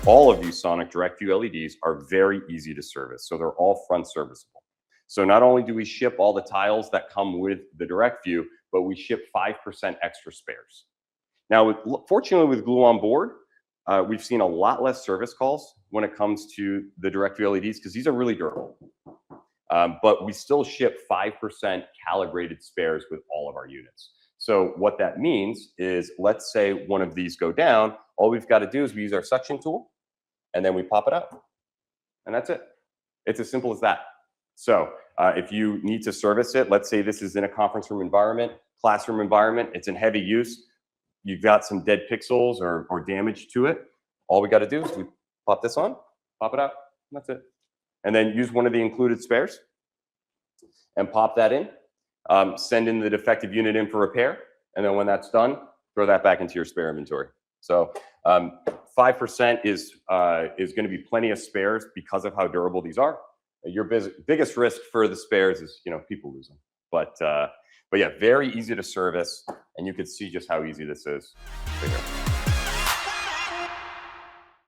All of ViewSonic direct view LEDs are very easy to service, so they're all front serviceable. So not only do we ship all the tiles that come with the direct view, but we ship 5% extra spares. Now, fortunately with glue on board, we've seen a lot less service calls when it comes to the direct view LEDs because these are really durable. But we still ship 5% calibrated spares with all of our units. So what that means is, let's say one of these go down, all we've got to do is we use our suction tool and then we pop it out. And that's it. It's as simple as that. So if you need to service it, let's say this is in a conference room environment, classroom environment, it's in heavy use, you've got some dead pixels or damage to it, all we got to do is we pop this on, pop it out, and that's it. And then use one of the included spares and pop that in, send in the defective unit in for repair, and then when that's done, throw that back into your spare inventory. So 5% is going to be plenty of spares because of how durable these are. Your biggest risk for the spares is, people lose them. But yeah, very easy to service, and you can see just how easy this is.